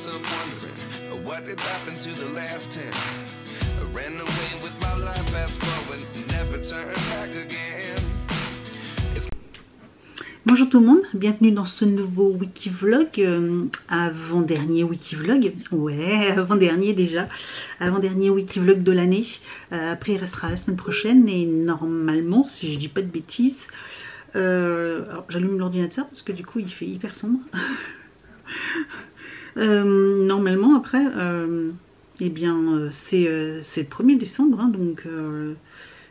myself wondering what did happen to the last 10. I ran away with my life, fast forward, never turn back again. Bonjour tout le monde, bienvenue dans ce nouveau Wikivlog, avant-dernier Wikivlog, ouais, avant-dernier déjà, avant-dernier Wikivlog de l'année, après il restera la semaine prochaine et normalement, si je dis pas de bêtises, alors j'allume l'ordinateur parce que du coup il fait hyper sombre, normalement après, eh bien c'est le 1er décembre, hein, donc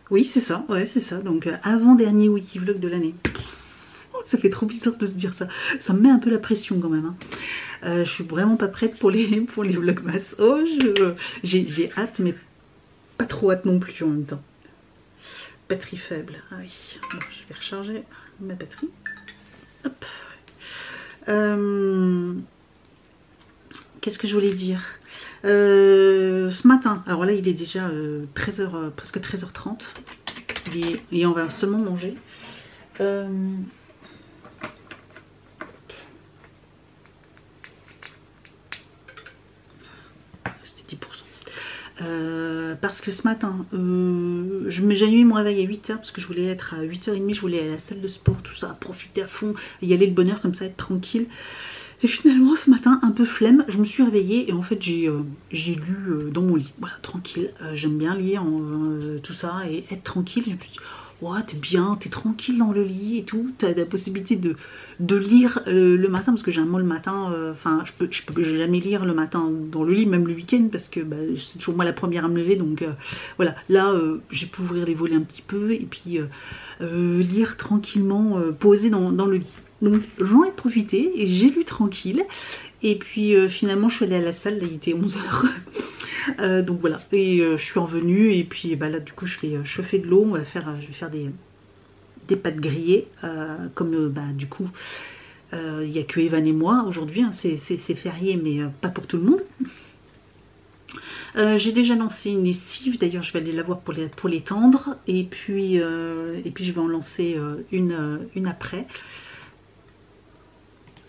oui c'est ça, ouais c'est ça, donc avant-dernier Wikivlog de l'année. Ça fait trop bizarre de se dire ça. Ça me met un peu la pression quand même. Hein. Je suis vraiment pas prête pour les vlogmas. Oh, j'ai hâte, mais pas trop hâte non plus en même temps. Batterie faible. Ah oui. Bon, je vais recharger ma batterie. Hop. Qu'est-ce que je voulais dire ce matin, alors là il est déjà 13h, presque 13h30. Et on va seulement manger. Parce que ce matin, j'ai mis mon réveil à 8h parce que je voulais être à 8h30, je voulais aller à la salle de sport, tout ça, profiter à fond, y aller de bonne heure comme ça, être tranquille. Et finalement ce matin, un peu flemme, je me suis réveillée et en fait j'ai lu dans mon lit, voilà, tranquille. J'aime bien lire tout ça et être tranquille. Je me suis dit, ouais, t'es bien, t'es tranquille dans le lit et tout, t'as la possibilité de lire le matin, parce que j'ai un mal le matin, enfin je peux jamais lire le matin dans le lit, même le week-end, parce que bah, c'est toujours moi la première à me lever, donc voilà, là j'ai pu ouvrir les volets un petit peu et puis lire tranquillement, posé dans le lit. Donc j'en ai profité et j'ai lu tranquille, et puis finalement je suis allée à la salle, là il était 11h. Donc voilà, et je suis revenue et puis bah, là du coup je fais chauffer de l'eau, je vais faire des pâtes grillées, comme bah, du coup il n'y a que Evan et moi aujourd'hui, hein, c'est férié mais pas pour tout le monde. J'ai déjà lancé une lessive, d'ailleurs je vais aller la voir pour l'étendre, et puis je vais en lancer une après.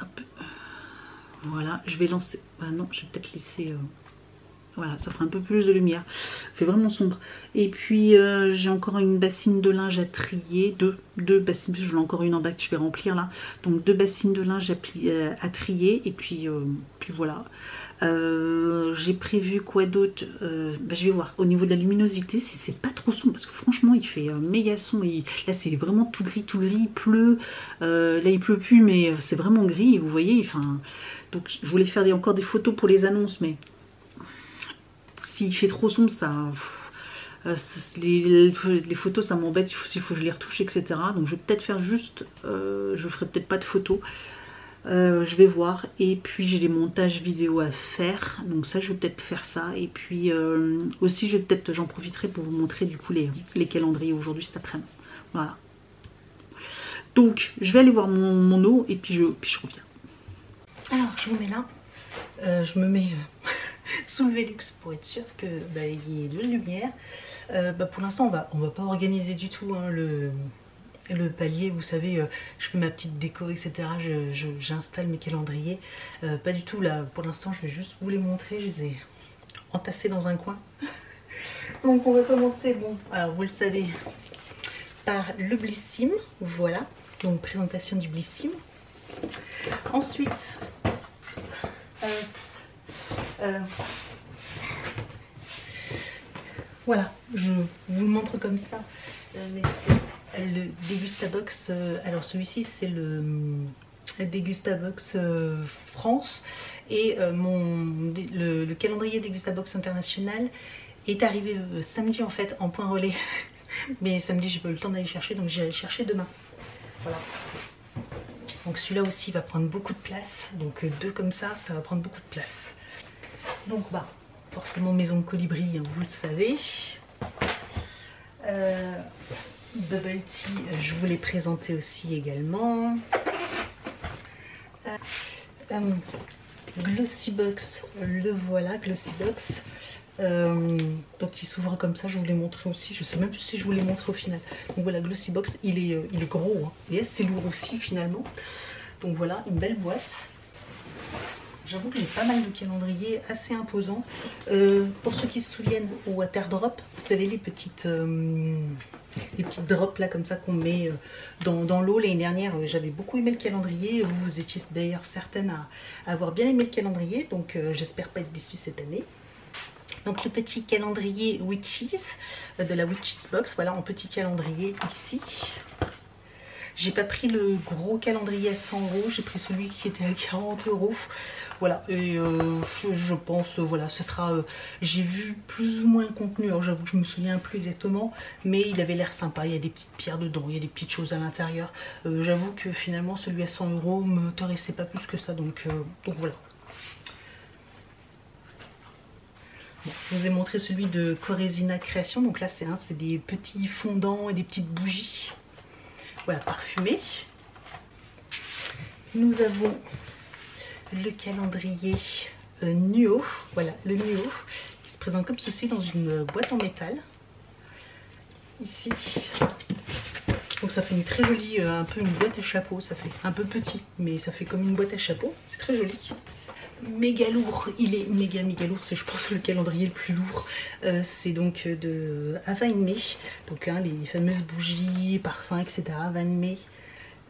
Hop. Voilà, je vais lancer, ah non je vais peut-être laisser... Voilà, ça fera un peu plus de lumière. Ça fait vraiment sombre. Et puis j'ai encore une bassine de linge à trier. Deux bassines, je l'ai encore une en bas que je vais remplir là. Donc 2 bassines de linge à trier. Et puis voilà. J'ai prévu quoi d'autre, bah, je vais voir au niveau de la luminosité si c'est pas trop sombre. Parce que franchement il fait méga sombre. Là c'est vraiment tout gris, il pleut. Là il pleut plus mais c'est vraiment gris. Vous voyez, enfin, donc je voulais faire encore des photos pour les annonces, mais... S'il fait trop sombre, ça, les photos ça m'embête, il faut que je les retouche, etc. Donc je vais peut-être faire juste, je ferai peut-être pas de photos, je vais voir. Et puis j'ai des montages vidéo à faire, donc ça je vais peut-être faire ça. Et puis aussi j'en profiterai pour vous montrer du coup les calendriers aujourd'hui cet après-midi. Voilà. Donc je vais aller voir mon eau et puis je reviens. Alors je vous mets là, je me mets... sous le Velux pour être sûr que bah, il y ait de la lumière. Bah, pour l'instant on va pas organiser du tout, hein, le palier, vous savez, je fais ma petite déco, etc. J'installe mes calendriers, pas du tout là pour l'instant, je vais juste vous les montrer, je les ai entassés dans un coin. Donc on va commencer, bon alors vous le savez, par le Blissim, voilà, donc présentation du Blissim. Ensuite voilà, je vous le montre comme ça, mais c'est le Degustabox, alors celui-ci c'est le Degustabox France, et le calendrier Degustabox International est arrivé samedi en fait en point relais, mais samedi j'ai pas eu le temps d'aller chercher, donc j'irai chercher demain. Voilà. Donc celui-là aussi va prendre beaucoup de place, donc 2 comme ça va prendre beaucoup de place. Donc bah forcément maison de colibri, hein, vous le savez. Bubble Tea, je vous l'ai présenté aussi également. Glossybox, le voilà, Glossybox. Donc il s'ouvre comme ça, je vous l'ai montré aussi, je sais même plus si je vous l'ai montré au final. Donc voilà, Glossybox, il est gros, hein, et assez lourd aussi finalement. Donc voilà, une belle boîte. J'avoue que j'ai pas mal de calendriers assez imposants. Pour ceux qui se souviennent, au Waterdrop, vous savez les petites drops là comme ça qu'on met dans l'eau. L'année dernière, j'avais beaucoup aimé le calendrier. Vous étiez d'ailleurs certaines à avoir bien aimé le calendrier, donc j'espère pas être déçue cette année. Donc le petit calendrier Witches de la Witches Box, voilà en petit calendrier ici. J'ai pas pris le gros calendrier à 100 €, j'ai pris celui qui était à 40 €. Voilà, et je pense, voilà, ce sera. J'ai vu plus ou moins le contenu, alors j'avoue que je me souviens plus exactement, mais il avait l'air sympa. Il y a des petites pierres dedans, il y a des petites choses à l'intérieur. J'avoue que finalement, celui à 100 € me m'intéressait pas plus que ça, donc voilà. Bon, je vous ai montré celui de Coresina Création, donc là c'est des petits fondants et des petites bougies. Voilà, parfumé. Nous avons le calendrier Nuo, voilà le Nuo, qui se présente comme ceci dans une boîte en métal. Ici. Donc ça fait une très jolie, un peu une boîte à chapeau, ça fait un peu petit, mais ça fait comme une boîte à chapeau, c'est très joli. Méga lourd, il est méga lourd, c'est je pense le calendrier le plus lourd. C'est donc de Ava in Me, donc les fameuses bougies, parfums, etc. Ava in Me,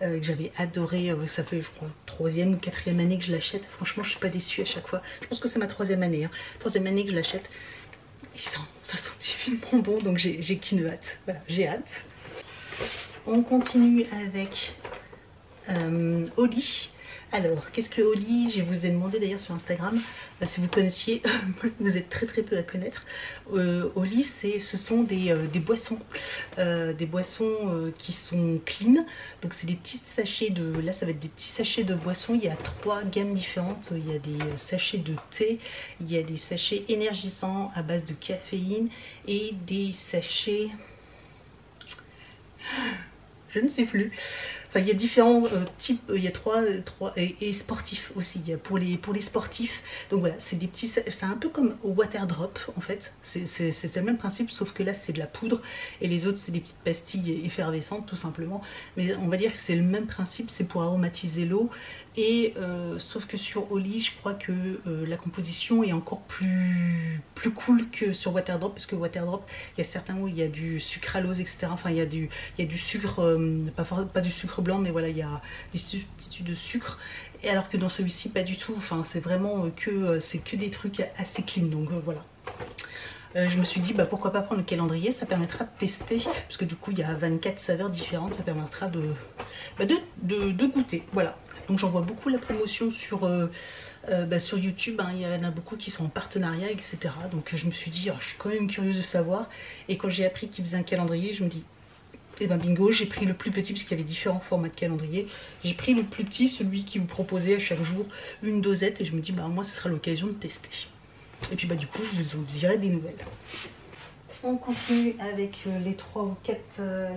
que j'avais adoré. Ça fait je crois 3e ou 4e année que je l'achète. Franchement je suis pas déçue à chaque fois. Je pense que c'est ma 3e année, 3e année que je l'achète. Ça sent divinement bon, donc j'ai qu'une hâte. Voilà, j'ai hâte. On continue avec Oli. Alors, qu'est-ce que Oli? Je vous ai demandé d'ailleurs sur Instagram, si vous connaissiez, vous êtes très peu à connaître. Oli, ce sont des boissons, qui sont clean. Donc c'est des petits sachets là ça va être des petits sachets de boissons. Il y a 3 gammes différentes. Il y a des sachets de thé, il y a des sachets énergisants à base de caféine et des sachets... Je ne sais plus. Enfin, il y a différents types, il y a 3 et sportifs aussi, il y a pour les sportifs. Donc voilà, c'est des petits, c'est un peu comme au Waterdrop en fait, c'est le même principe, sauf que là c'est de la poudre et les autres c'est des petites pastilles effervescentes tout simplement. Mais on va dire que c'est le même principe, c'est pour aromatiser l'eau. Et sauf que sur Oli, je crois que la composition est encore plus cool que sur Waterdrop, parce que Waterdrop, il y a certains où il y a du sucralose, etc. Enfin, il y a du sucre, pas du sucre blanc, mais voilà, il y a des substituts de sucre. Et alors que dans celui-ci, pas du tout. Enfin, c'est vraiment c'est que des trucs assez clean. Donc voilà. Je me suis dit pourquoi pas prendre le calendrier, ça permettra de tester, parce que du coup il y a 24 saveurs différentes, ça permettra de goûter. Voilà, donc j'en vois beaucoup la promotion sur YouTube, il y en a beaucoup qui sont en partenariat, etc. Donc je me suis dit, je suis quand même curieuse de savoir, et quand j'ai appris qu'ils faisaient un calendrier, je me dis, et bingo, j'ai pris le plus petit, parce qu'il y avait différents formats de calendrier. J'ai pris le plus petit, celui qui vous proposait à chaque jour une dosette, et je me dis, moi ce sera l'occasion de tester. Et puis du coup je vous en dirai des nouvelles. On continue avec les 3 ou 4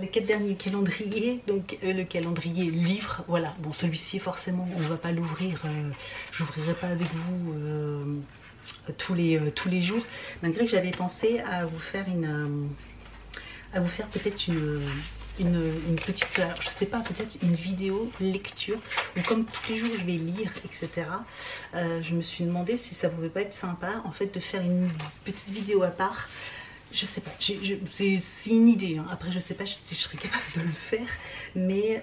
les 4 derniers calendriers. Donc le calendrier livre, voilà. Bon, celui-ci forcément on ne va pas l'ouvrir, je n'ouvrirai pas avec vous tous les jours, malgré que j'avais pensé à vous faire peut-être une petite, alors je sais pas, peut-être une vidéo lecture, ou comme tous les jours je vais lire, etc. Je me suis demandé si ça pouvait pas être sympa en fait de faire une petite vidéo à part. Je sais pas, c'est une idée, Après je sais pas si je serais capable de le faire, mais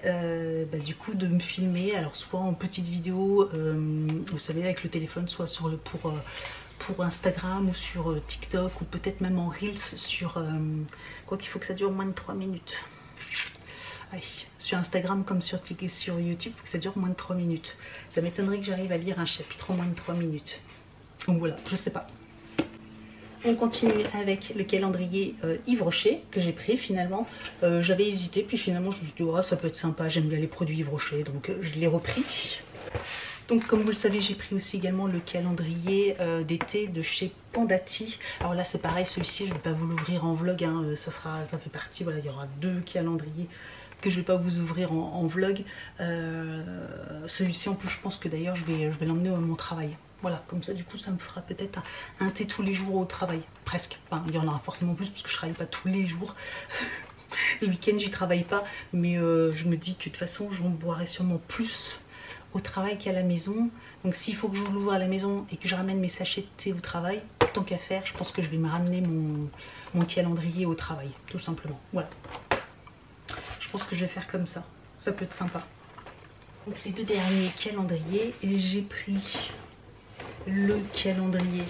du coup de me filmer, alors soit en petite vidéo, vous savez avec le téléphone, soit pour Instagram ou sur TikTok, ou peut-être même en Reels sur... quoi qu'il faut que ça dure moins de 3 minutes. Allez, sur Instagram comme sur YouTube, il faut que ça dure moins de 3 minutes. Ça m'étonnerait que j'arrive à lire un chapitre en moins de 3 minutes. Donc voilà, je sais pas. On continue avec le calendrier Yves Rocher que j'ai pris finalement. J'avais hésité, puis finalement je me suis dit, ça peut être sympa, j'aime bien les produits Yves Rocher, donc je l'ai repris. Donc comme vous le savez, j'ai pris aussi également le calendrier d'été de chez Pandati. Alors là c'est pareil, celui-ci je ne vais pas vous l'ouvrir en vlog, ça fait partie, voilà, il y aura 2 calendriers que je ne vais pas vous ouvrir en vlog. Celui-ci en plus je pense que d'ailleurs je vais l'emmener à mon travail. Voilà, comme ça du coup ça me fera peut-être un thé tous les jours au travail, presque. Enfin, il y en aura forcément plus parce que je travaille pas tous les jours. Les week-ends j'y travaille pas, mais je me dis que de toute façon j'en boirai sûrement plus au travail qu'à la maison. Donc s'il faut que je l'ouvre à la maison et que je ramène mes sachets de thé au travail, tant qu'à faire, je pense que je vais me ramener mon calendrier au travail, tout simplement. Voilà. Je pense que je vais faire comme ça. Ça peut être sympa. Donc les 2 derniers calendriers, et j'ai pris le calendrier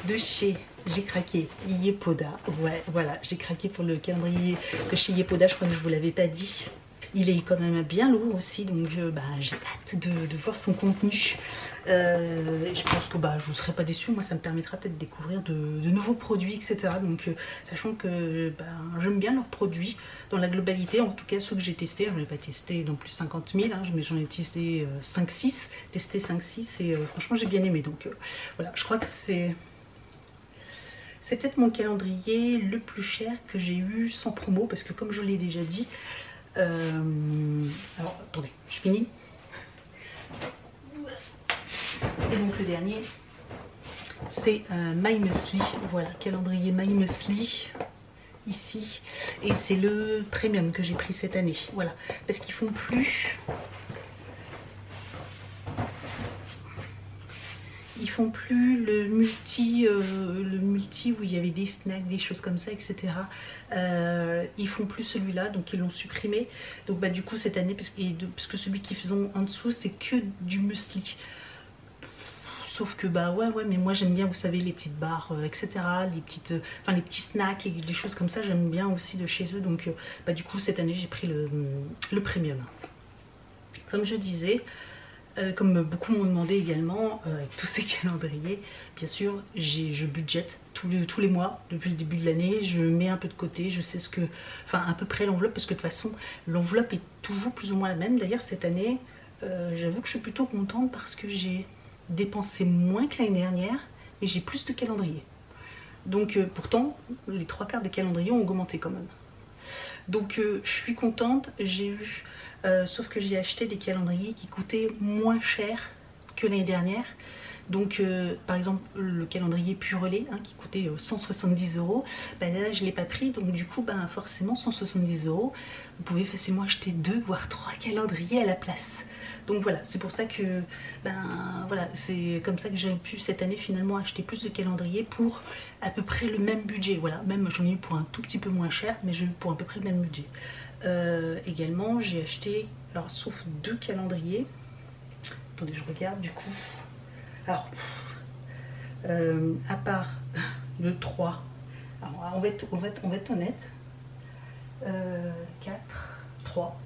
de chez J'ai craqué Yepoda. Ouais, voilà, j'ai craqué pour le calendrier de chez Yepoda, je crois que je vous l'avais pas dit. Il est quand même bien lourd aussi, donc j'ai hâte de voir son contenu. Je pense que je ne serai pas déçue. Moi, ça me permettra peut-être de découvrir de nouveaux produits, etc. Donc, sachant que j'aime bien leurs produits dans la globalité, en tout cas ceux que j'ai testés. Je n'ai pas testé non plus 50 000, hein, mais j'en ai testé 5-6. Testé 5-6 et franchement, j'ai bien aimé. Donc, voilà, je crois que c'est peut-être mon calendrier le plus cher que j'ai eu sans promo, parce que comme je l'ai déjà dit, alors attendez, je finis. Et donc le dernier, c'est My Muesli. Voilà, calendrier My Muesli ici. Et c'est le premium que j'ai pris cette année. Voilà, parce qu'ils font plus. Ils font plus le multi où il y avait des snacks, des choses comme ça, etc. Ils font plus celui-là, donc ils l'ont supprimé. Donc du coup cette année, parce que celui qu'ils font en dessous, c'est que du muesli. Sauf que ouais, mais moi j'aime bien, vous savez, les petites barres, etc. Les petits snacks, les choses comme ça, j'aime bien aussi de chez eux. Donc du coup cette année j'ai pris le premium. Comme je disais. Comme beaucoup m'ont demandé également, avec tous ces calendriers, bien sûr, je budgète tous les mois, depuis le début de l'année, je mets un peu de côté, je sais à peu près l'enveloppe, parce que de toute façon, l'enveloppe est toujours plus ou moins la même. D'ailleurs, cette année, j'avoue que je suis plutôt contente parce que j'ai dépensé moins que l'année dernière, mais j'ai plus de calendriers. Donc, pourtant, les 3/4 des calendriers ont augmenté quand même. Donc, je suis contente, j'ai eu... sauf que j'ai acheté des calendriers qui coûtaient moins cher que l'année dernière. Donc par exemple le calendrier Purelay qui coûtait 170 €, là je ne l'ai pas pris. Donc du coup forcément 170 €, vous pouvez facilement acheter 2 voire 3 calendriers à la place. Donc voilà, c'est pour ça que voilà, c'est comme ça que j'ai pu cette année finalement acheter plus de calendriers pour à peu près le même budget. Voilà, même j'en ai eu pour un tout petit peu moins cher, mais j'ai eu pour à peu près le même budget. Également j'ai acheté, alors sauf 2 calendriers, attendez je regarde du coup, alors à part le 3, alors on va être honnête, 4, 3,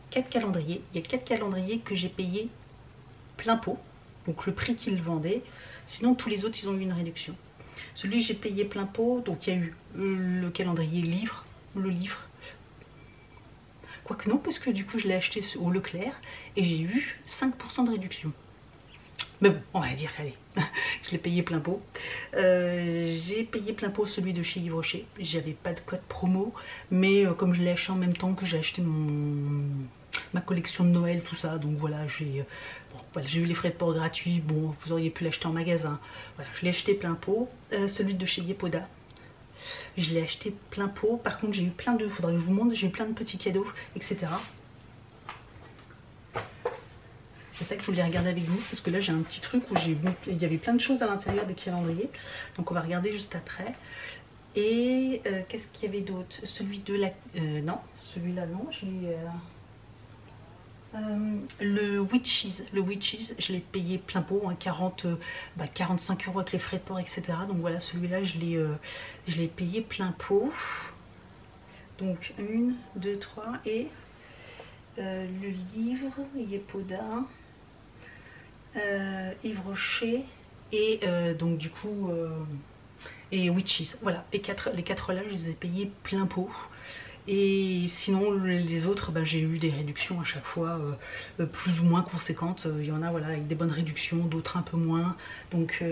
4 calendriers, il y a 4 calendriers que j'ai payé plein pot, donc le prix qu'ils vendaient, sinon tous les autres ils ont eu une réduction. Celui que j'ai payé plein pot, donc il y a eu le calendrier le livre. Quoique non, parce que du coup je l'ai acheté au Leclerc et j'ai eu 5% de réduction. Mais bon, on va dire, allez, je l'ai payé plein pot. J'ai payé plein pot celui de chez Yves Rocher. J'avais pas de code promo, mais comme je l'ai acheté en même temps que j'ai acheté ma collection de Noël, tout ça, donc voilà, j'ai eu les frais de port gratuits. Bon, vous auriez pu l'acheter en magasin. Voilà, je l'ai acheté plein pot. Celui de chez Yepoda, je l'ai acheté plein pot. Par contre, j'ai eu plein de, faudrait que je vous montre, j'ai eu plein de petits cadeaux, etc. C'est ça que je voulais regarder avec vous, parce que là j'ai un petit truc où il y avait plein de choses à l'intérieur des calendriers. Donc on va regarder juste après. Et qu'est-ce qu'il y avait d'autre? Celui de la... non, celui-là non, je l'ai... le Witches, je l'ai payé plein pot, 45 € avec les frais de port, etc. Donc voilà, celui-là je l'ai payé plein pot. Donc 1, 2, 3 et le livre Yepoda, Yves Rocher et donc du coup et Witches. Voilà, les quatre là je les ai payés plein pot. Et sinon les autres, j'ai eu des réductions à chaque fois plus ou moins conséquentes. Il y en a voilà avec des bonnes réductions, d'autres un peu moins. Donc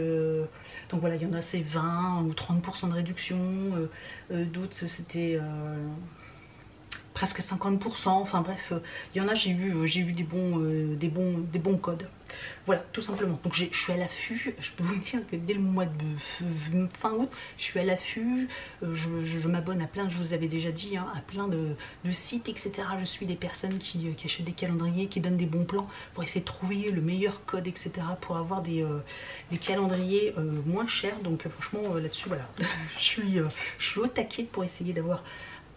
voilà, il y en a c'est 20 ou 30% de réduction, d'autres c'était presque 50%, enfin bref, il y en a, j'ai eu des bons codes. Voilà, tout simplement. Donc je suis à l'affût, je peux vous dire que dès le mois de fin août, je suis à l'affût, je m'abonne à plein, je vous avais déjà dit, hein, à plein de sites, etc. Je suis des personnes qui achètent des calendriers, qui donnent des bons plans pour essayer de trouver le meilleur code, etc. pour avoir des calendriers moins chers. Donc franchement, là-dessus, voilà, je suis au taquet pour essayer d'avoir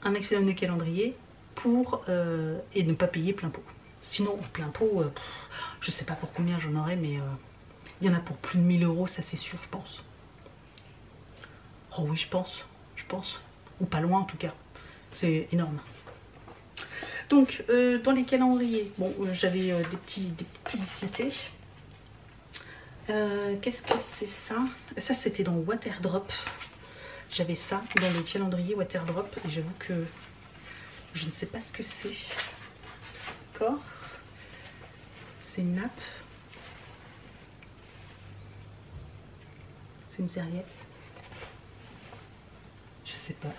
un maximum de calendriers et ne pas payer plein pot. Sinon, plein pot, je sais pas pour combien j'en aurai, mais il y en a pour plus de 1000 €, ça c'est sûr, je pense. Oh oui, je pense. Ou pas loin en tout cas. C'est énorme. Donc, dans les calendriers, bon, j'avais des petites publicités. Qu'est-ce que c'est ça? Ça, c'était dans Waterdrop. J'avais ça dans le calendrier Waterdrop et j'avoue que je ne sais pas ce que c'est. D'accord. C'est une nappe. C'est une serviette. Je sais pas.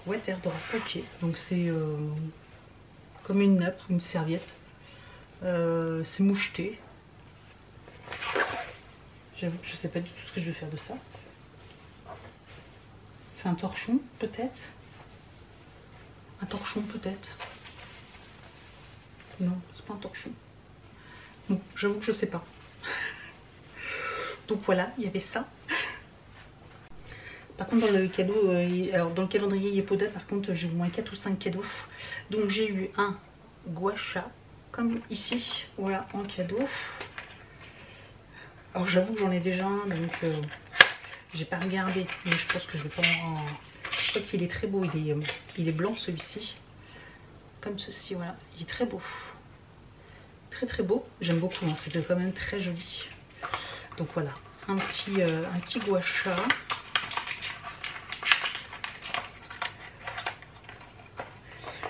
Waterdrop, ok. Donc c'est comme une nappe, une serviette. C'est moucheté. J'avoue que je sais pas du tout ce que je vais faire de ça. C'est un torchon, peut-être. Un torchon, peut-être. Non, c'est pas un torchon. Bon, j'avoue que je sais pas. Donc voilà, il y avait ça. Par contre, dans le cadeau, alors dans le calendrier Yepoda, par contre, j'ai eu au moins 4 ou 5 cadeaux. Donc j'ai eu un gua sha, comme ici, voilà, en cadeau. Alors j'avoue que j'en ai déjà un, donc j'ai pas regardé, mais je pense que je vais pas en... Je crois qu'il est très beau, il est blanc celui-ci, comme ceci, voilà, il est très beau. Très très beau, j'aime beaucoup, hein. C'était quand même très joli. Donc voilà, un petit gua sha.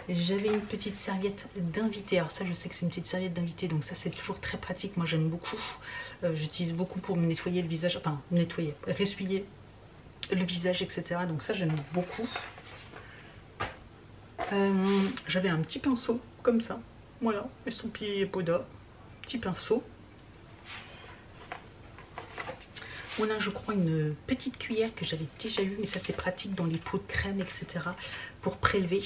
J'avais une petite serviette d'invité. Alors ça, je sais que c'est une petite serviette d'invité, donc ça c'est toujours très pratique. Moi j'aime beaucoup. J'utilise beaucoup pour me nettoyer le visage, enfin me nettoyer, ressuyer le visage, etc. Donc ça j'aime beaucoup. J'avais un petit pinceau comme ça. Voilà, estampillé Yepoda. Petit pinceau. On a, je crois, une petite cuillère que j'avais déjà eue, mais ça c'est pratique dans les pots de crème, etc. pour prélever.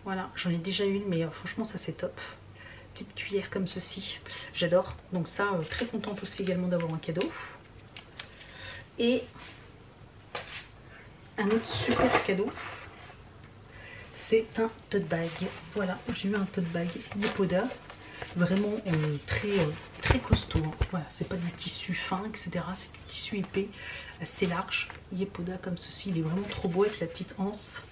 Voilà, j'en ai déjà une, mais franchement ça c'est top. Petite cuillère comme ceci, j'adore. Donc ça, très contente aussi également d'avoir un cadeau. Et un autre super cadeau, c'est un tote bag. Voilà, j'ai eu un tote bag Yepoda, vraiment très costaud. Hein. Voilà, c'est pas du tissu fin, etc. C'est du tissu épais, assez large. Yepoda comme ceci, il est vraiment trop beau avec la petite anse.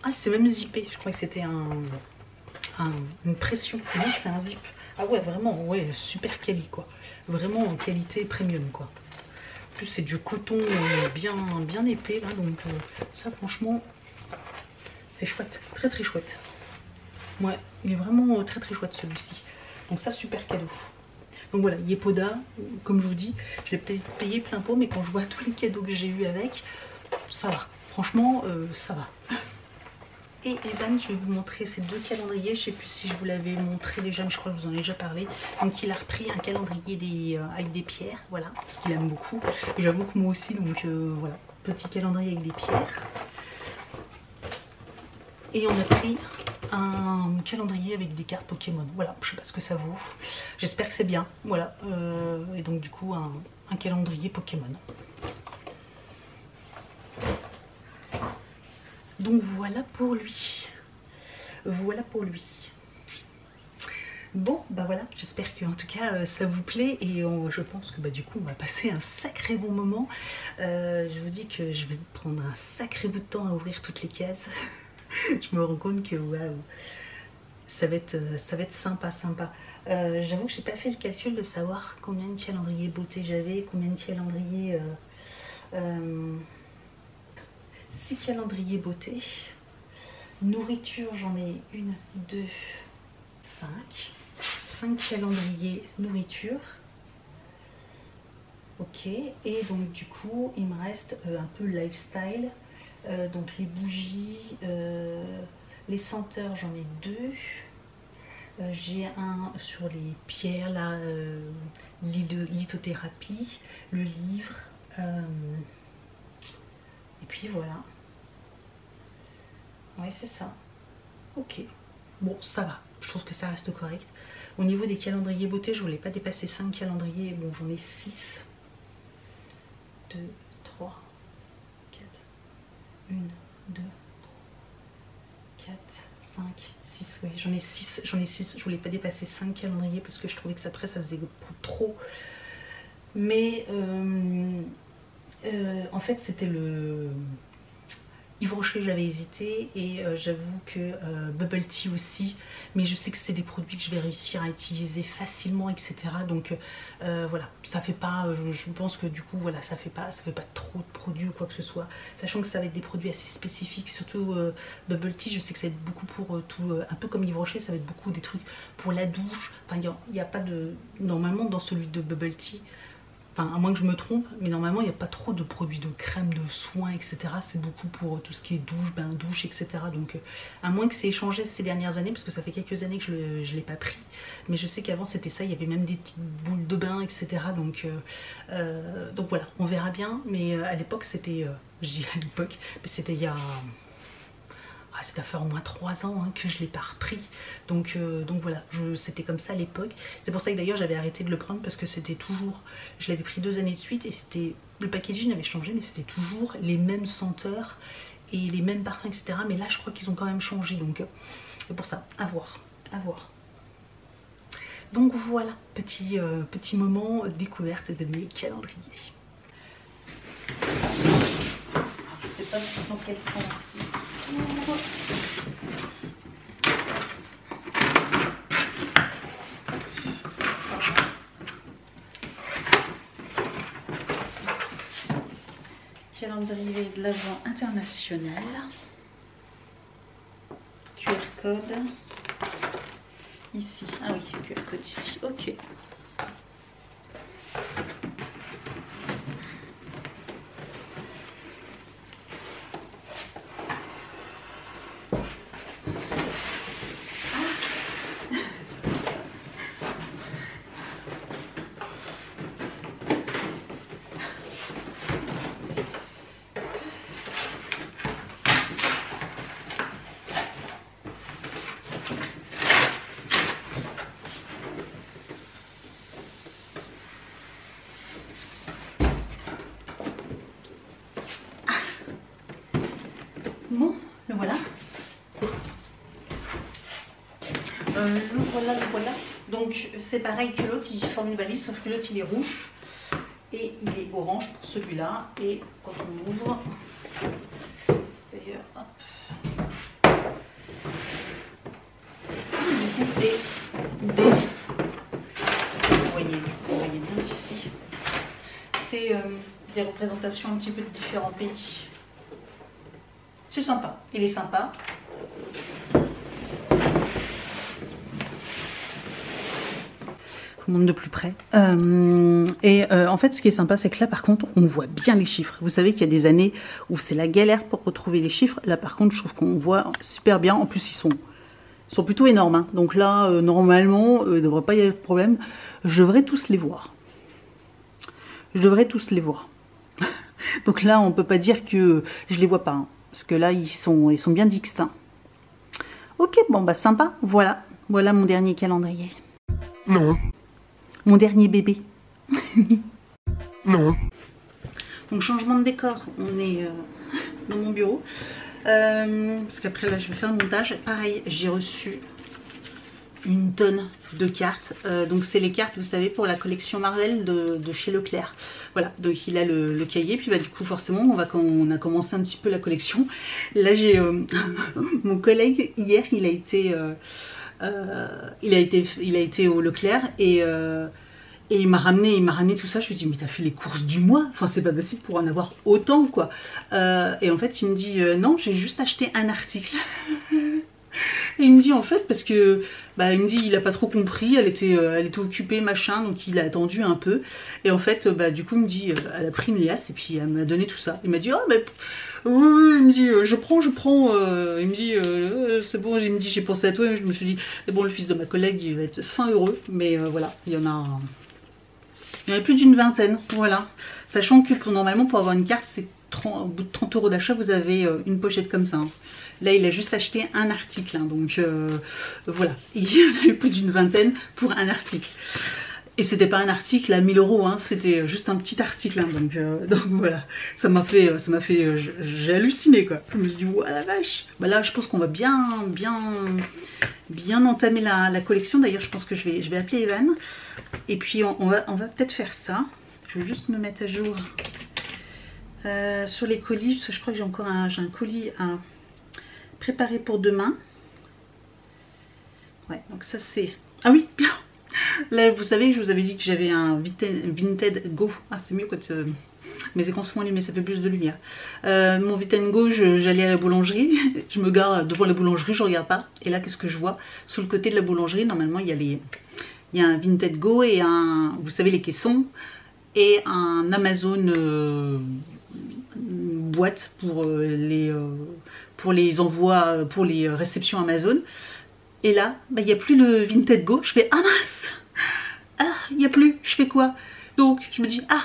Ah, c'est même zippé. Je croyais que c'était une pression. Non, c'est un zip. Ah ouais, vraiment, ouais, super quali, quoi. Vraiment en qualité premium, quoi. En plus, c'est du coton bien épais, là. Donc, ça, franchement, c'est chouette. Très, très chouette. Ouais, il est vraiment très, très chouette, celui-ci. Donc ça, super cadeau. Donc voilà, Yepoda, comme je vous dis, je l'ai peut-être payé plein pot, mais quand je vois tous les cadeaux que j'ai eu avec, ça va. Franchement, ça va. Et Evan, je vais vous montrer ces deux calendriers. Je ne sais plus si je vous l'avais montré déjà, mais je crois que je vous en ai déjà parlé. Donc il a repris un calendrier avec des pierres, voilà, parce qu'il aime beaucoup. Et j'avoue que moi aussi, donc voilà, petit calendrier avec des pierres. Et on a pris un calendrier avec des cartes Pokémon. Voilà, je ne sais pas ce que ça vaut. J'espère que c'est bien. Voilà, et donc du coup un calendrier Pokémon. Donc voilà pour lui. Voilà pour lui. Bon, bah voilà, j'espère que en tout cas ça vous plaît et je pense que bah du coup on va passer un sacré bon moment. Je vous dis que je vais prendre un sacré bout de temps à ouvrir toutes les cases. Je me rends compte que waouh, ça va être sympa. J'avoue que j'ai pas fait le calcul de savoir combien de calendriers beauté j'avais, combien de calendriers 6 calendriers beauté. Nourriture, j'en ai 1, 2, 5. 5 calendriers nourriture. Ok, et donc du coup il me reste un peu lifestyle, donc les bougies, les senteurs j'en ai 2, j'ai un sur les pierres là, lithothérapie, le livre, et puis voilà, ouais c'est ça, ok, bon ça va, je trouve que ça reste correct. Au niveau des calendriers beauté, je voulais pas dépasser 5 calendriers, bon j'en ai 6. 2, 3, 4, 1, 2, 4, 5, 6, oui j'en ai 6, je voulais pas dépasser 5 calendriers parce que je trouvais que après ça faisait trop, mais en fait c'était le Yves Rocher, j'avais hésité, et j'avoue que Bubble Tea aussi, mais je sais que c'est des produits que je vais réussir à utiliser facilement, etc. Donc voilà, ça fait pas, je pense que du coup voilà, ça fait pas trop de produits ou quoi que ce soit, sachant que ça va être des produits assez spécifiques, surtout Bubble Tea, je sais que ça va être beaucoup pour tout, un peu comme Yves Rocher, ça va être beaucoup des trucs pour la douche, enfin il n'y a pas de, normalement dans celui de Bubble Tea, enfin à moins que je me trompe, mais normalement il n'y a pas trop de produits de crème, de soins, etc. C'est beaucoup pour tout ce qui est douche, bain, douche, etc. Donc à moins que c'est échangé ces dernières années, parce que ça fait quelques années que je ne l'ai pas pris. Mais je sais qu'avant c'était ça, il y avait même des petites boules de bain, etc. Donc voilà, on verra bien. Mais à l'époque c'était, je dis à l'époque, mais c'était il y a... ça doit faire au moins 3 ans que je ne l'ai pas repris. Donc voilà, c'était comme ça à l'époque. C'est pour ça que d'ailleurs j'avais arrêté de le prendre, parce que c'était toujours... Je l'avais pris 2 années de suite et c'était... Le packaging avait changé, mais c'était toujours les mêmes senteurs et les mêmes parfums, etc. Mais là je crois qu'ils ont quand même changé. Donc c'est pour ça, à voir, à voir. Donc voilà, petit moment découverte de mes calendriers. Alors, je ne sais pas dans quel sens il se trouve. Calendrier de l'Avent international. QR code. Ici. Ah oui, QR code ici. Ok. Bon, le voilà. Le voilà. Donc c'est pareil que l'autre, il forme une valise, sauf que l'autre il est rouge et il est orange pour celui-là. Et quand on ouvre, d'ailleurs, hop. Du coup c'est des... Parce que vous voyez bien d'ici. C'est des représentations un petit peu de différents pays. C'est sympa, il est sympa. Je vous montre de plus près. En fait, ce qui est sympa, c'est que là, par contre, on voit bien les chiffres. Vous savez qu'il y a des années où c'est la galère pour retrouver les chiffres. Là, par contre, je trouve qu'on voit super bien. En plus, ils sont plutôt énormes. Hein. Donc là, normalement, il ne devrait pas y avoir de problème. Je devrais tous les voir. Je devrais tous les voir. Donc là, on ne peut pas dire que je ne les vois pas. Hein. Parce que là, ils sont bien distincts. Ok, bon, bah sympa. Voilà mon dernier calendrier. Non. Mon dernier bébé. Non. Donc, changement de décor. On est dans mon bureau. Parce qu'après, là, je vais faire le montage. Pareil, j'ai reçu une tonne de cartes. Donc, c'est les cartes, vous savez, pour la collection Marvel de chez Leclerc. Voilà, donc il a le cahier, puis bah, du coup forcément on a commencé un petit peu la collection. Là j'ai mon collègue hier, il a été au Leclerc et il m'a ramené tout ça. Je lui ai dit mais t'as fait les courses du mois, enfin c'est pas possible pour en avoir autant quoi. Et en fait il me dit non, j'ai juste acheté un article. Et il me dit en fait, parce que, il me dit il a pas trop compris, elle était occupée, machin, donc il a attendu un peu. Et en fait, du coup, il me dit, elle a pris une liasse et puis elle m'a donné tout ça. Il m'a dit, oh, mais oui, il me dit, je prends. Il me dit, c'est bon, il me dit, j'ai pensé à toi. Et je me suis dit, mais bon, le fils de ma collègue, il va être fin heureux. Mais voilà, il y en a plus d'une vingtaine, voilà. Sachant que normalement, pour avoir une carte, c'est au bout de 30 € d'achat, vous avez une pochette comme ça. Hein. Là, il a juste acheté un article, hein, donc voilà. Il y en a eu plus d'une vingtaine pour un article. Et c'était pas un article à 1000 €, hein, c'était juste un petit article, hein, donc voilà. Ça m'a fait, j'ai halluciné quoi. Je me suis dit, ouais la vache. Là, je pense qu'on va bien entamer la collection. D'ailleurs, je pense que je vais appeler Evan. Et puis on va peut-être faire ça. Je vais juste me mettre à jour sur les colis, parce que je crois que j'ai encore un colis à préparer pour demain. Ouais, donc ça c'est... Ah oui, bien. Là, vous savez, je vous avais dit que j'avais un Vinted Go. Ah, c'est mieux quand mes écrans sont allumés, ça fait plus de lumière. Mon Vinted Go, j'allais à la boulangerie. Je me gare devant la boulangerie, je regarde pas. Et là, qu'est-ce que je vois? Sur le côté de la boulangerie, normalement, il y a un Vinted Go et vous savez, les caissons. Et un Amazon boîte pour les envois, pour les réceptions Amazon. Et là, il n'y a plus le Vinted Go. Je fais, ah mince, ah, il n'y a plus. Je fais quoi? Donc, je me dis, ah,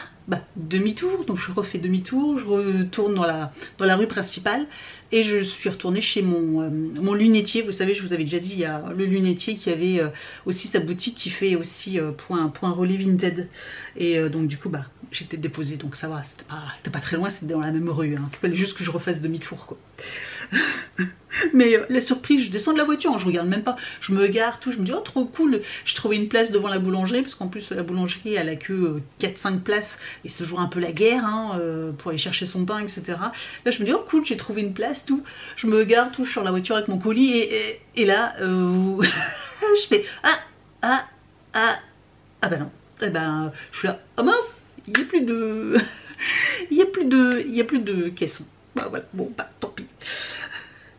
demi-tour. Donc, je refais demi-tour. Je retourne dans la rue principale. Et je suis retournée chez mon lunetier. Vous savez, je vous avais déjà dit, il y a le lunetier qui avait aussi sa boutique qui fait aussi point relais Vinted. Et donc, du coup, j'étais déposée. Donc, ça va, c'était pas très loin, c'était dans la même rue. Hein. Il fallait juste que je refasse demi-tour, quoi. Mais la surprise, je descends de la voiture, hein, je regarde même pas, je me gare, tout, je me dis oh trop cool, j'ai trouvé une place devant la boulangerie, parce qu'en plus la boulangerie elle a que 4-5 places, et c'est toujours un peu la guerre hein, pour aller chercher son pain, etc. Là je me dis oh cool, j'ai trouvé une place, tout, je me gare, tout, je suis sur la voiture avec mon colis, et là, je fais ah non, je suis là, oh mince, il n'y a plus de... il y a plus de caisson. Voilà, bon, tant pis.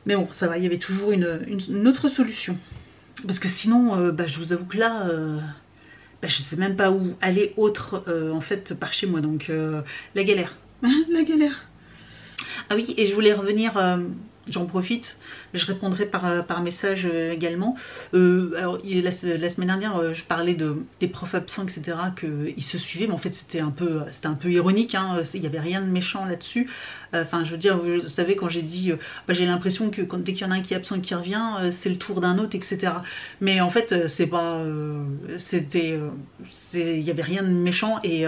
Mais bon, ça va, il y avait toujours une autre solution. Parce que sinon, je vous avoue que là, je sais même pas où aller autre, en fait, par chez moi. Donc, la galère. La galère. Ah oui, et je voulais revenir, j'en profite, je répondrai par message également. Alors, la semaine dernière, je parlais des profs absents, etc., qu'ils se suivaient, mais en fait, c'était un peu ironique, hein, il n'y avait rien de méchant là-dessus. Enfin, je veux dire, vous savez, quand j'ai dit, j'ai l'impression que dès qu'il y en a un qui est absent et qui revient, c'est le tour d'un autre, etc. Mais en fait, c'est pas... il n'y avait rien de méchant, et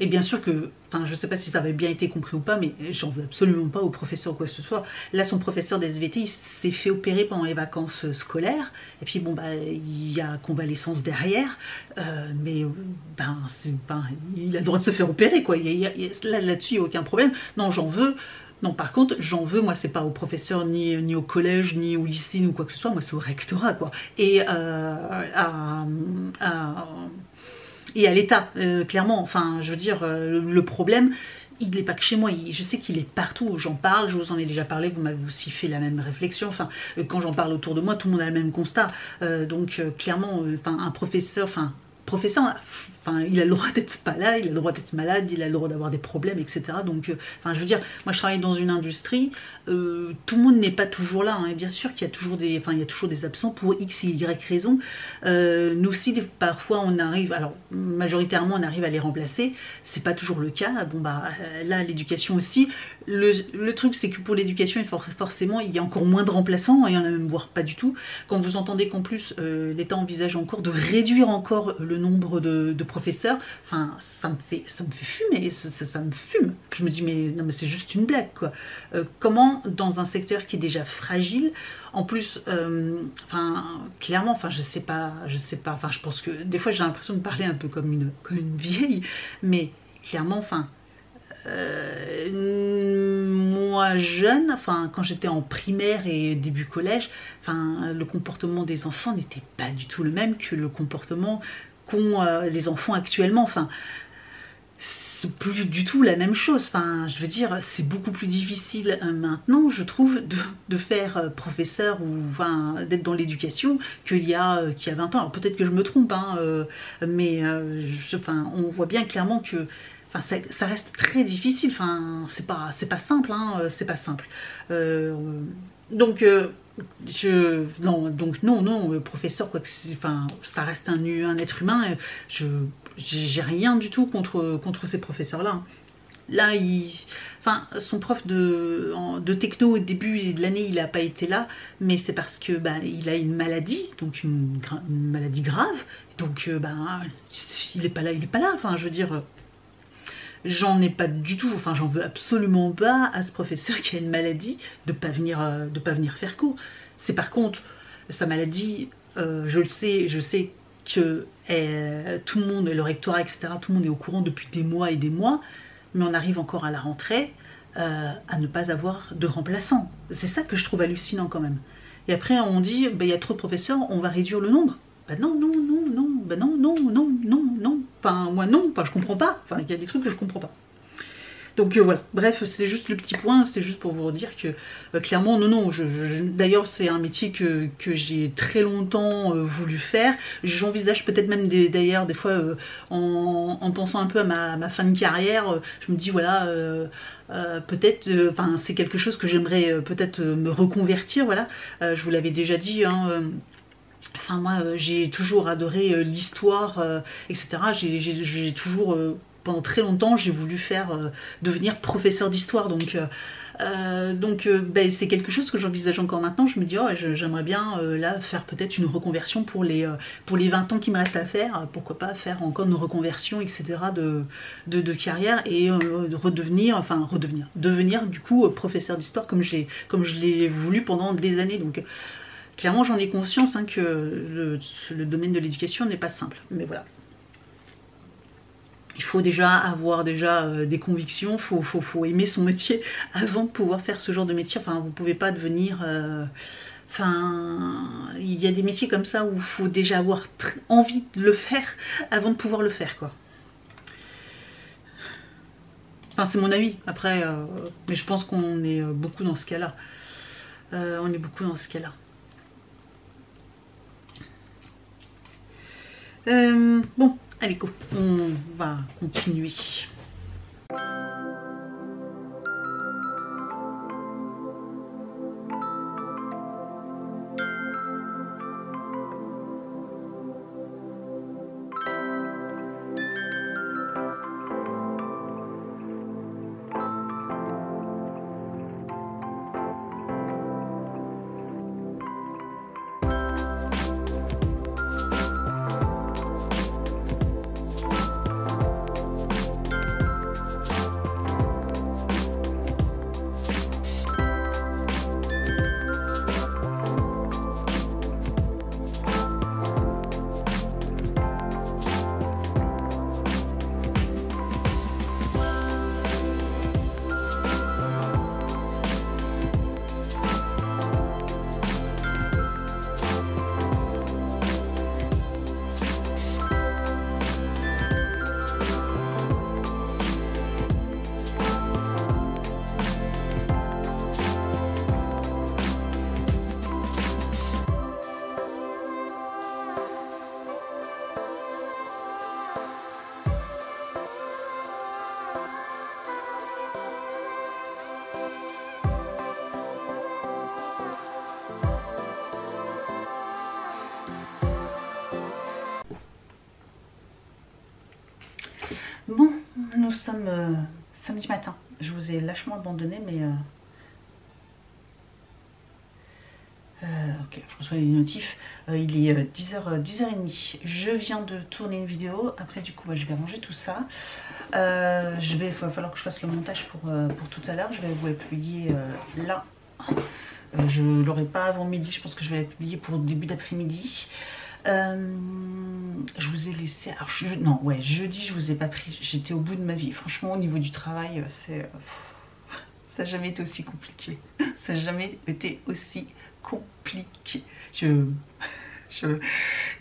bien sûr que... Enfin, je sais pas si ça avait bien été compris ou pas, mais j'en veux absolument pas au professeur ou quoi que ce soit. Là, son professeur d'SVT, il s'est fait opérer pendant les vacances scolaires. Et puis, bon, il y a convalescence derrière. Mais, il a le droit de se faire opérer, quoi. Là-dessus, il n'y a aucun problème. Non, j'en veux. Non, par contre, j'en veux, moi, c'est pas au professeur, ni au collège, ni au lycée, ou quoi que ce soit. Moi, c'est au rectorat, quoi. Et et à l'État, clairement, enfin, je veux dire, le problème, il n'est pas que chez moi, je sais qu'il est partout, j'en parle, je vous en ai déjà parlé, vous m'avez aussi fait la même réflexion, enfin, quand j'en parle autour de moi, tout le monde a le même constat, donc clairement, un professeur, il a le droit d'être pas là, il a le droit d'être malade, il a le droit d'avoir des problèmes, etc. Donc, je veux dire, moi je travaille dans une industrie, tout le monde n'est pas toujours là, hein, et bien sûr qu'il y a toujours des absents pour X et Y raisons. Nous aussi, parfois on arrive, alors majoritairement on arrive à les remplacer, c'est pas toujours le cas. Bon là l'éducation aussi. Le truc c'est que pour l'éducation, forcément il y a encore moins de remplaçants, il y en a même voire pas du tout. Quand vous entendez qu'en plus l'État envisage encore de réduire encore le nombre de professeurs, enfin ça me fait fumer, ça me fume. Je me dis mais non mais c'est juste une blague quoi. Comment dans un secteur qui est déjà fragile, en plus, clairement, je sais pas, je pense que des fois j'ai l'impression de parler un peu comme une vieille, mais clairement, moi jeune, quand j'étais en primaire et début collège, le comportement des enfants n'était pas du tout le même que le comportement qu'ont les enfants actuellement, c'est plus du tout la même chose. Enfin, je veux dire, c'est beaucoup plus difficile maintenant, je trouve, de faire professeur ou enfin, d'être dans l'éducation qu'il y a 20 ans. Alors peut-être que je me trompe, hein, mais enfin, on voit bien clairement que enfin, ça reste très difficile. Enfin, c'est pas simple, hein, c'est pas simple. Donc non, professeur, quoi que enfin, ça reste un être humain. J'ai rien du tout contre ces professeurs-là. Hein. Là, enfin, son prof de techno au début de l'année, il n'a pas été là, mais c'est parce que il a une maladie, donc une maladie grave. Donc il n'est pas là, Enfin, je veux dire. J'en ai pas du tout, enfin j'en veux absolument pas à ce professeur qui a une maladie de pas venir faire cours. C'est par contre sa maladie, je sais que tout le monde, le rectorat, etc., tout le monde est au courant depuis des mois et des mois, mais on arrive encore à la rentrée à ne pas avoir de remplaçant. C'est ça que je trouve hallucinant quand même. Et après on dit, il y a trop de professeurs, on va réduire le nombre. Non, enfin moi non, enfin je comprends pas, enfin il y a des trucs que je comprends pas. Donc voilà, bref, c'est juste le petit point, c'est juste pour vous dire que clairement, non, d'ailleurs c'est un métier que j'ai très longtemps voulu faire. J'envisage peut-être même d'ailleurs des fois en pensant un peu à ma fin de carrière, je me dis voilà, peut-être, enfin c'est quelque chose que j'aimerais peut-être me reconvertir, voilà. Je vous l'avais déjà dit, hein. Enfin moi j'ai toujours adoré l'histoire, etc. J'ai toujours, pendant très longtemps, j'ai voulu devenir professeur d'histoire. Donc c'est quelque chose que j'envisage encore maintenant. Je me dis, j'aimerais bien là faire peut-être une reconversion pour les 20 ans qui me restent à faire. Pourquoi pas faire encore une reconversion, etc. de carrière et devenir du coup professeur d'histoire comme je l'ai voulu pendant des années. Donc clairement, j'en ai conscience hein, que le domaine de l'éducation n'est pas simple. Mais voilà. Il faut déjà avoir des convictions, faut aimer son métier avant de pouvoir faire ce genre de métier. Enfin, vous ne pouvez pas devenir... Enfin, il y a des métiers comme ça où il faut déjà avoir envie de le faire avant de pouvoir le faire, quoi. Enfin, c'est mon avis. Après, mais je pense qu'on est beaucoup dans ce cas-là. On est beaucoup dans ce cas-là. Bon, allez go, on va continuer. Bon, nous sommes samedi matin. Je vous ai lâchement abandonné, mais... ok, je reçois les notifs. Il est 10h30. Je viens de tourner une vidéo. Après, du coup, je vais ranger tout ça. Il va falloir que je fasse le montage pour tout à l'heure. Je vais vous la publier là. Je ne l'aurai pas avant midi. Je pense que je vais la publier pour début d'après-midi. Je vous ai laissé... Alors, jeudi, je vous ai pas pris. J'étais au bout de ma vie. Franchement, au niveau du travail, ça n'a jamais été aussi compliqué. Ça n'a jamais été aussi compliqué.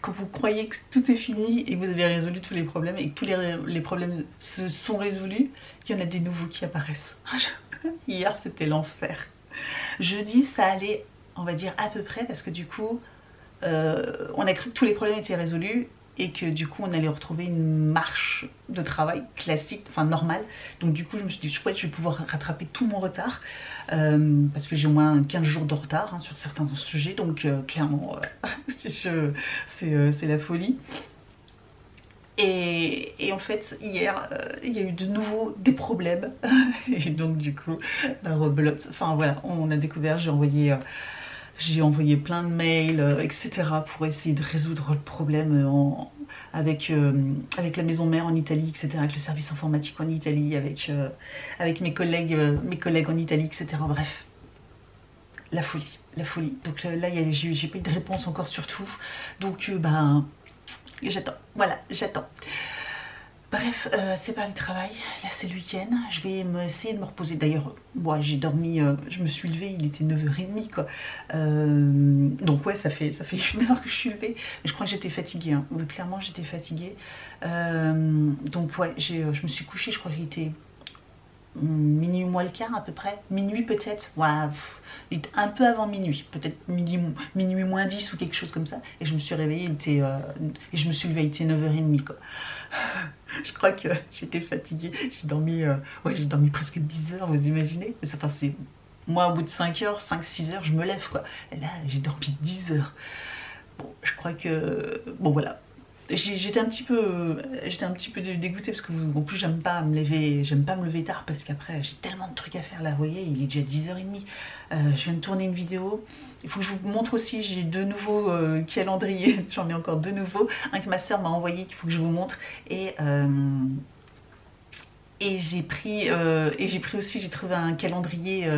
quand vous croyez que tout est fini et que vous avez résolu tous les problèmes et que tous les problèmes se sont résolus, il y en a des nouveaux qui apparaissent. Hier, c'était l'enfer. Jeudi, ça allait, on va dire, à peu près, parce que du coup, on a cru que tous les problèmes étaient résolus et que du coup, on allait retrouver une marche de travail classique, enfin normale. Donc du coup, je me suis dit, chouette, je vais pouvoir rattraper tout mon retard, parce que j'ai au moins 15 jours de retard hein, sur certains sujets, donc clairement, c'est la folie. Et en fait, hier, il y a eu de nouveau des problèmes. Et donc, du coup, rebelote. Enfin, voilà, on a découvert, j'ai envoyé plein de mails, etc. pour essayer de résoudre le problème avec la maison mère en Italie, etc. Avec le service informatique en Italie, avec mes collègues en Italie, etc. Bref, la folie, la folie. Donc là, j'ai pas eu de réponse encore sur tout. Donc, j'attends, voilà, j'attends. Bref, c'est pas le travail, là c'est le week-end, je vais essayer de me reposer. D'ailleurs, moi j'ai dormi, je me suis levée, il était 9h30 quoi. Donc ouais, ça fait 1 heure que je suis levée. Mais je crois que j'étais fatiguée, hein. Clairement j'étais fatiguée. Donc ouais, je me suis couchée, je crois qu'il était minuit moins le quart à peu près, minuit peut-être, ouais, un peu avant minuit, peut-être minuit moins 10 ou quelque chose comme ça, et je me suis réveillée, et je me suis levée, il était 9h30 quoi. Je crois que j'étais fatiguée, j'ai dormi presque 10 heures, vous imaginez? Enfin, moi au bout de 5 heures, je me lève quoi, et là j'ai dormi 10 heures. Bon, je crois que, bon voilà. J'étais un petit peu dégoûtée parce que en plus j'aime pas me lever tard parce qu'après j'ai tellement de trucs à faire là, vous voyez, il est déjà 10h30. Je viens de tourner une vidéo. Il faut que je vous montre aussi, j'ai 2 nouveaux calendriers, j'en ai encore 2 nouveaux, un que ma soeur m'a envoyé qu'il faut que je vous montre et j'ai pris aussi, j'ai trouvé un calendrier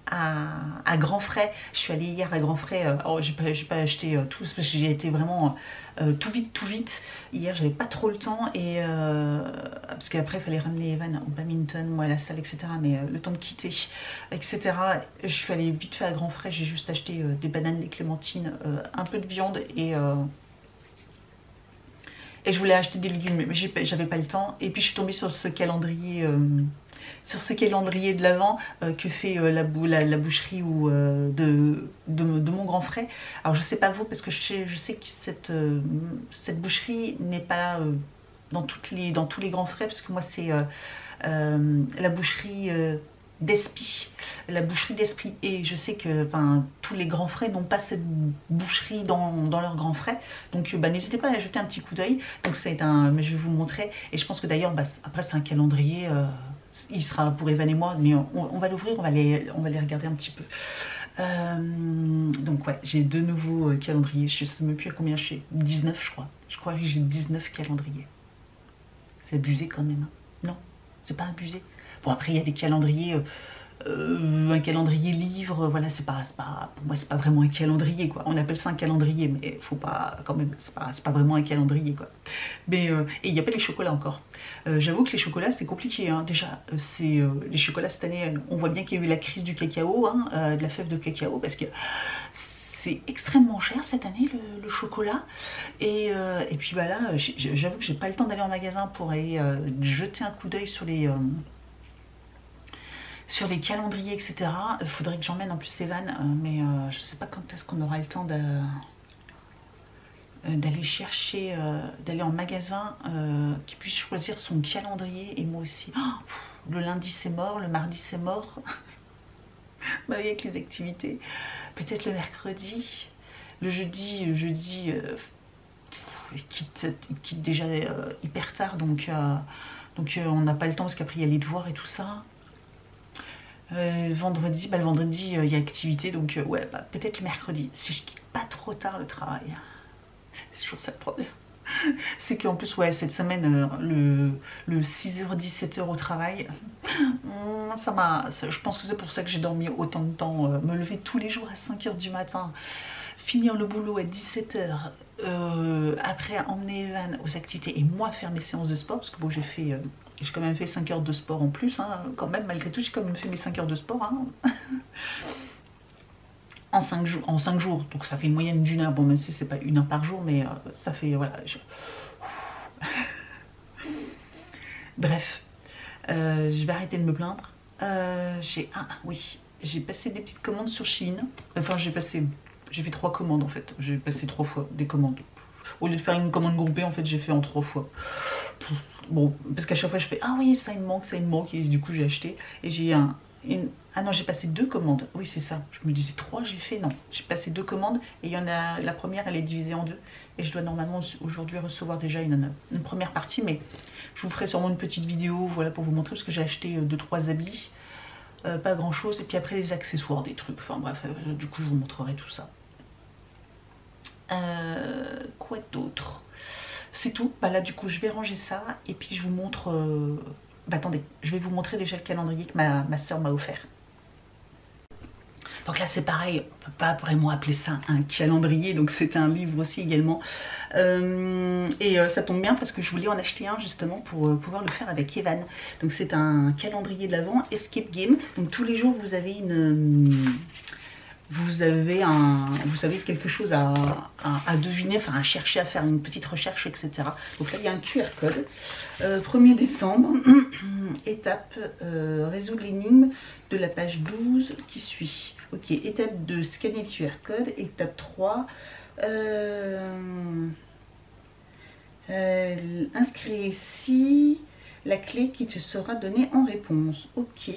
à grands frais. Je suis allée hier à grands frais. Alors j'ai pas acheté tout parce que j'ai été vraiment tout vite. Hier j'avais pas trop le temps et parce qu'après il fallait ramener Evan au badminton, moi à la salle, etc. Mais le temps de quitter, etc. Je suis allée vite fait à grands frais. J'ai juste acheté des bananes, des clémentines, un peu de viande et je voulais acheter des légumes, mais j'avais pas le temps. Et puis je suis tombée sur ce calendrier. Sur ce calendrier de l'Avent que fait la boucherie de mon grand frère. Alors je sais pas vous, parce que je sais que cette boucherie n'est pas dans tous les grands frais, parce que moi c'est la boucherie d'Espy, la boucherie d'Esprit, et je sais que tous les grands frais n'ont pas cette boucherie dans leurs grands frais, donc n'hésitez pas à jeter un petit coup d'œil. Donc mais je vais vous montrer, et je pense que d'ailleurs après c'est un calendrier, il sera pour Evan et moi, mais on va l'ouvrir, on va les regarder un petit peu. Donc ouais, j'ai 2 nouveaux calendriers, je sais même plus à combien je suis, 19 je crois. Je crois que j'ai 19 calendriers. C'est abusé quand même, hein. Non, c'est pas abusé. Bon après il y a des calendriers, un calendrier livre, voilà, pour moi c'est pas vraiment un calendrier quoi. On appelle ça un calendrier, mais faut pas quand même, c'est pas vraiment un calendrier quoi. Mais et il n'y a pas les chocolats encore. J'avoue que les chocolats c'est compliqué, hein. Déjà les chocolats cette année, on voit bien qu'il y a eu la crise du cacao, hein, de la fève de cacao, parce que c'est extrêmement cher cette année le chocolat, et puis voilà, j'avoue que j'ai pas le temps d'aller en magasin pour aller jeter un coup d'œil sur les calendriers, etc. Il faudrait que j'emmène en plus Evan, mais je sais pas quand est-ce qu'on aura le temps d'aller chercher, d'aller en magasin, qui puisse choisir son calendrier, et moi aussi. Oh, le lundi c'est mort, le mardi c'est mort. Bah oui, avec les activités. Peut-être le mercredi, le jeudi, il quitte déjà hyper tard, donc on n'a pas le temps parce qu'après il y a les devoirs et tout ça. Vendredi, le vendredi il y a activité, donc ouais, peut-être le mercredi, si je quitte pas trop tard le travail. C'est toujours ça le problème. C'est qu'en plus, ouais, cette semaine, le 6h-17h au travail, je pense que c'est pour ça que j'ai dormi autant de temps. Me lever tous les jours à 5h du matin, finir le boulot à 17h, après emmener Evan aux activités et moi faire mes séances de sport, parce que bon, j'ai quand même fait 5 heures de sport en plus, hein, quand même, malgré tout, j'ai quand même fait mes 5 heures de sport. Hein. en 5 jours, donc ça fait une moyenne d'1 heure, bon même si c'est pas 1 heure par jour, mais ça fait, voilà. Bref, je vais arrêter de me plaindre. J'ai passé des petites commandes sur Shein, enfin j'ai fait 3 commandes en fait, j'ai passé 3 fois des commandes. Au lieu de faire une commande groupée, en fait j'ai fait en 3 fois. Bon, parce qu'à chaque fois je fais ah oui ça il me manque, et du coup j'ai acheté, et j'ai ah non, j'ai passé 2 commandes. Oui, c'est ça. Je me disais 3, j'ai fait non. J'ai passé 2 commandes et il y en a, la première, elle est divisée en 2. Et je dois normalement aujourd'hui recevoir déjà une première partie. Mais je vous ferai sûrement une petite vidéo, voilà, pour vous montrer, parce que j'ai acheté 2-3 habits. Pas grand chose. Et puis après, des accessoires, des trucs. Enfin bref, du coup, je vous montrerai tout ça. Quoi d'autre? C'est tout. Bah là, du coup, je vais ranger ça. Et puis, je vous montre... Bah attendez, je vais vous montrer déjà le calendrier que ma soeur m'a offert. Donc là c'est pareil, on ne peut pas vraiment appeler ça un calendrier, donc c'est un livre aussi également. Ça tombe bien parce que je voulais en acheter un justement pour pouvoir le faire avec Evan. Donc c'est un calendrier de l'Avent, Escape Game. Donc tous les jours vous avez vous avez quelque chose à deviner, enfin à chercher, à faire une petite recherche, etc. Donc là il y a un QR code. 1er décembre, étape résoudre l'énigme de la page 12 qui suit. Ok, étape 2, scanner le QR code. Étape 3, inscrire ici la clé qui te sera donnée en réponse. Ok.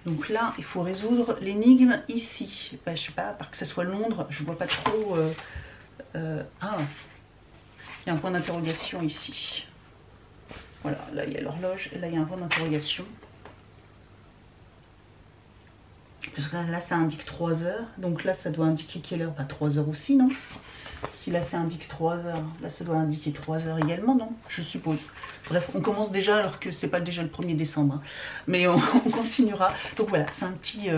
Donc là, il faut résoudre l'énigme ici. Bah, je sais pas, à part que ça soit Londres, je vois pas trop. Ah, il y a un point d'interrogation ici. Voilà, là il y a l'horloge et là il y a un point d'interrogation. Parce que là ça indique 3 heures, donc là ça doit indiquer quelle heure? Pas 3 heures aussi, non? Si là ça indique 3 heures, là ça doit indiquer 3 heures également, non? Je suppose. Bref, on commence déjà alors que c'est pas déjà le 1er décembre. Hein. Mais on continuera. Donc voilà, c'est un petit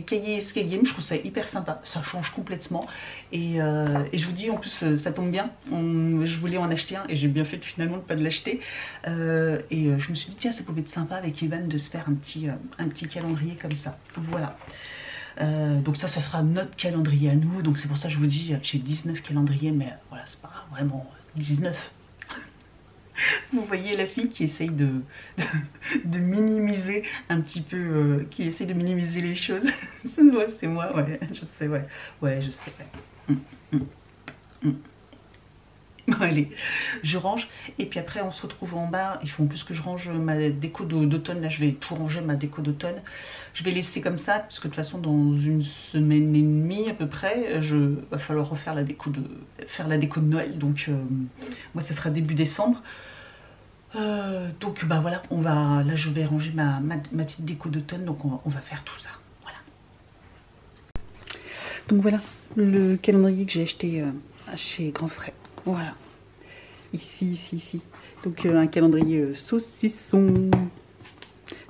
cahier Escape Game. Je trouve ça hyper sympa. Ça change complètement. Et je vous dis, en plus, ça tombe bien. Je voulais en acheter un et j'ai bien fait finalement de ne pas de l'acheter. Je me suis dit, tiens, ça pouvait être sympa avec Evan de se faire un petit calendrier comme ça. Voilà. Donc ça sera notre calendrier à nous. Donc c'est pour ça que je vous dis, j'ai 19 calendriers, mais voilà, c'est pas vraiment 19. Vous voyez la fille qui essaye de minimiser un petit peu, qui essaye de minimiser les choses. C'est moi, ouais, je sais, ouais, je sais. Allez, je range et puis après on se retrouve en bas. Il faut en plus que je range ma déco d'automne. Là je vais tout ranger ma déco d'automne. Je vais laisser comme ça parce que de toute façon dans 1 semaine et demie à peu près, va falloir refaire la déco de Noël. Donc moi ça sera début décembre. Donc bah voilà, là je vais ranger ma petite déco d'automne. Donc on va faire tout ça. Voilà. Donc voilà le calendrier que j'ai acheté chez Grand Frais. Voilà, ici. Donc un calendrier saucisson.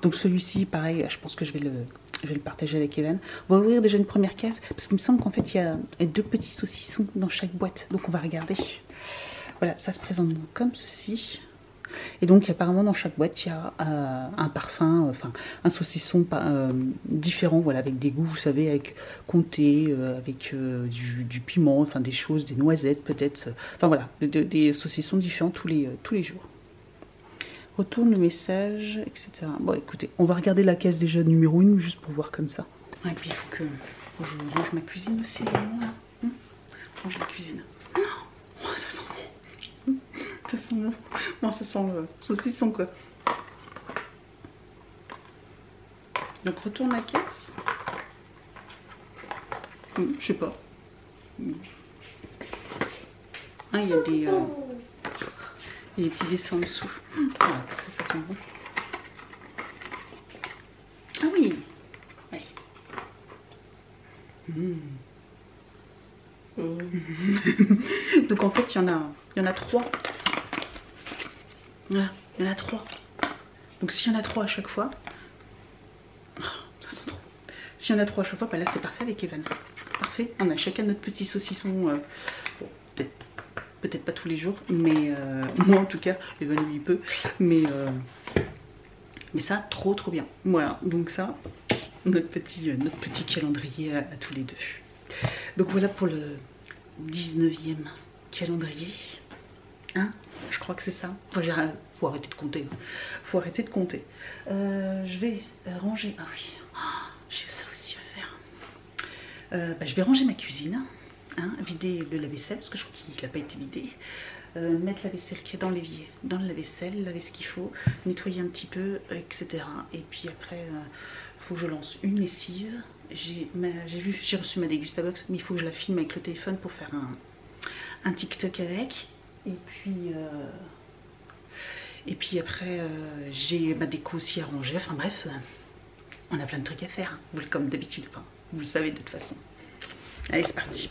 Donc celui-ci, pareil, je pense que je vais le partager avec Evan. On va ouvrir déjà une première case, parce qu'il me semble qu'en fait, il y a 2 petits saucissons dans chaque boîte. Donc on va regarder. Voilà, ça se présente comme ceci. Et donc apparemment dans chaque boîte il y a un parfum, enfin un saucisson différent, voilà, avec des goûts, vous savez, avec comté, avec du piment, enfin des choses, des noisettes peut-être, enfin voilà, des saucissons différents tous les jours. Retourne le message, etc. Bon écoutez, on va regarder la case déjà numéro 1 juste pour voir comme ça. Et puis il faut que je range ma cuisine aussi, là. Range la cuisine. Oh, ça sent bon. Ça sent bon. Bon, ça sent saucisson quoi. Donc retourne la caisse. Je sais pas. Ah, il y a des petits dessins en dessous. Ah, ça sent bon. Ah oui. Ouais. Donc en fait il y en a 3. Voilà, il y en a 3. Donc s'il y en a 3 à chaque fois, ça sent trop. S'il y en a 3 à chaque fois, bah là c'est parfait avec Evan. Parfait, on a chacun notre petit saucisson. Bon, peut-être pas tous les jours, mais moi en tout cas, Evan lui il peut. Mais Mais ça, trop bien. Voilà, donc ça, notre petit calendrier à tous les deux. Donc voilà pour le 19e calendrier. Hein, je crois que c'est ça. Enfin, faut arrêter de compter. Faut arrêter de compter. Je vais ranger. Ah oui, j'ai ça aussi à faire. Je vais ranger ma cuisine. Hein, vider le lave-vaisselle parce que je crois qu'il n'a pas été vidé. Mettre la vaisselle qui est dans l'évier dans le lave-vaisselle, laver ce qu'il faut, nettoyer un petit peu, etc. Et puis après, faut que je lance une lessive. J'ai reçu ma Dégustabox, mais il faut que je la filme avec le téléphone pour faire un TikTok avec. Et puis après, j'ai ma déco aussi à ranger. Enfin bref, on a plein de trucs à faire, hein, comme d'habitude. Enfin, vous le savez de toute façon. Allez, c'est parti.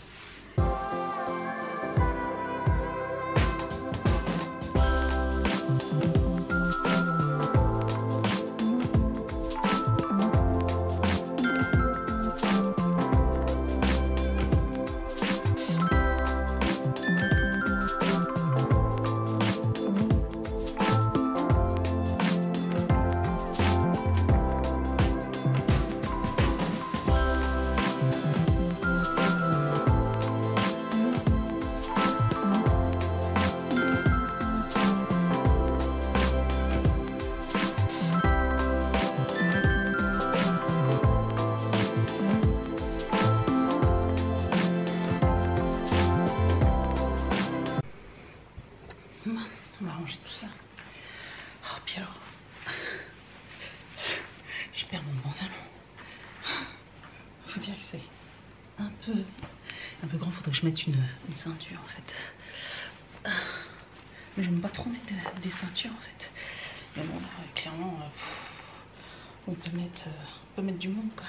On va ranger tout ça. Oh, puis alors, je perds mon pantalon. Faut dire que c'est un peu grand. Faudrait que je mette une ceinture en fait. Mais j'aime pas trop mettre des ceintures en fait. Mais bon, là, clairement, on peut mettre du monde quoi.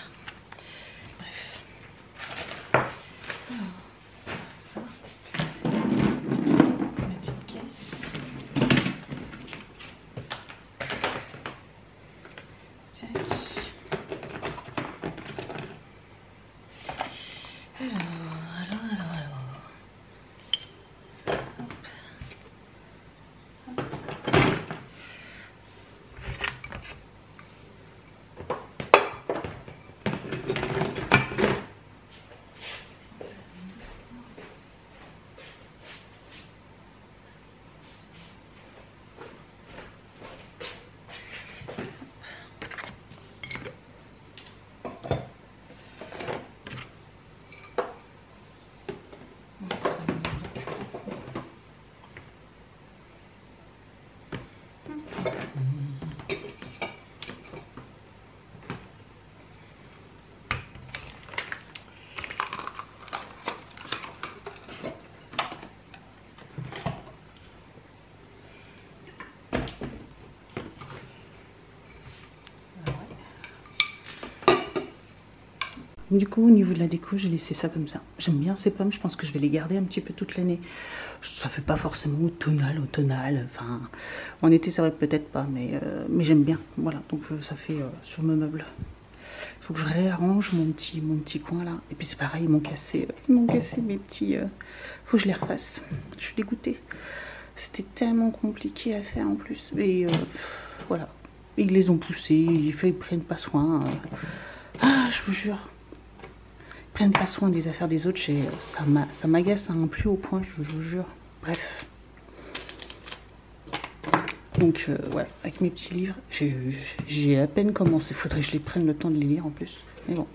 Bref. Alors, ça. Ma petite caisse. Tac. Alors. Hop. Du coup, au niveau de la déco, j'ai laissé ça comme ça. J'aime bien ces pommes, je pense que je vais les garder un petit peu toute l'année. Ça fait pas forcément automnal. Enfin, en été, ça va peut-être pas, mais j'aime bien. Voilà, donc ça fait sur mes meubles. Il faut que je réarrange mon petit coin là. Et puis c'est pareil, ils m'ont cassé mes petits... faut que je les refasse. Je suis dégoûtée. C'était tellement compliqué à faire en plus. Et voilà. Ils les ont poussés, ils prennent pas soin. Je vous jure. Prennent pas soin des affaires des autres, ça m'agace à un plus haut point, je vous jure. Bref. Donc voilà, avec mes petits livres, j'ai à peine commencé. Faudrait que je les prenne le temps de les lire en plus. Mais bon,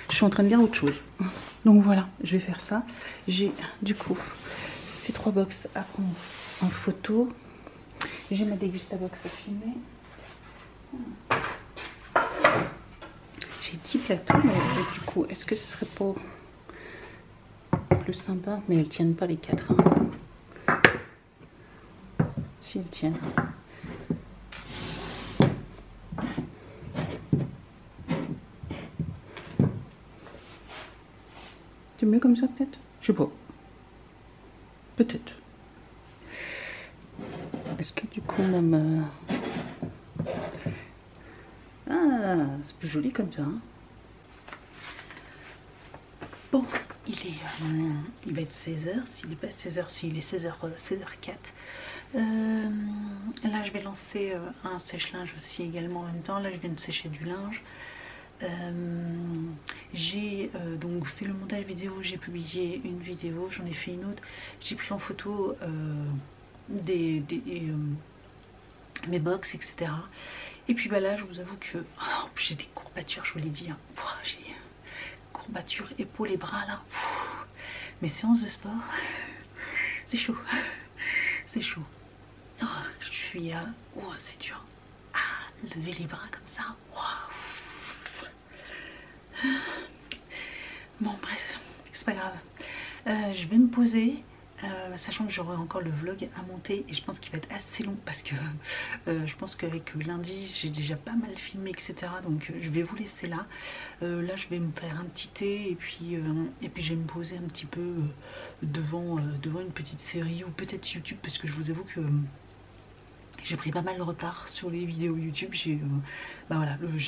je suis en train de lire autre chose. Donc voilà, je vais faire ça. J'ai du coup ces 3 box à prendre en photo. J'ai ma Dégustabox à filmer. J'ai 10 plateaux, mais du coup, est-ce que ce serait pas plus sympa? Mais elles tiennent pas les 4. Hein. Si, elles tiennent. C'est mieux comme ça, peut-être? Je sais pas. Peut-être. Est-ce que du coup, même... Ah, c'est plus joli comme ça. Hein. Bon, il va être 16h, s'il n'est pas 16h, s'il est 16h04. Là je vais lancer un sèche-linge aussi également en même temps. Là je viens de sécher du linge. J'ai donc fait le montage vidéo, j'ai publié une vidéo, j'en ai fait une autre, j'ai pris en photo mes box, etc. Et puis bah là je vous avoue que j'ai des courbatures, je vous l'ai dit, hein. J'ai courbatures, épaules et bras là. Mes séances de sport, c'est chaud, c'est chaud. Oh, je suis c'est dur. Lever les bras comme ça. Bon bref, c'est pas grave. Je vais me poser, sachant que j'aurai encore le vlog à monter et je pense qu'il va être assez long parce que je pense qu'avec lundi j'ai déjà pas mal filmé, etc. Donc je vais vous laisser là. Là je vais me faire un petit thé et puis je vais me poser un petit peu devant une petite série ou peut-être YouTube, parce que je vous avoue que j'ai pris pas mal de retard sur les vidéos YouTube. J'ai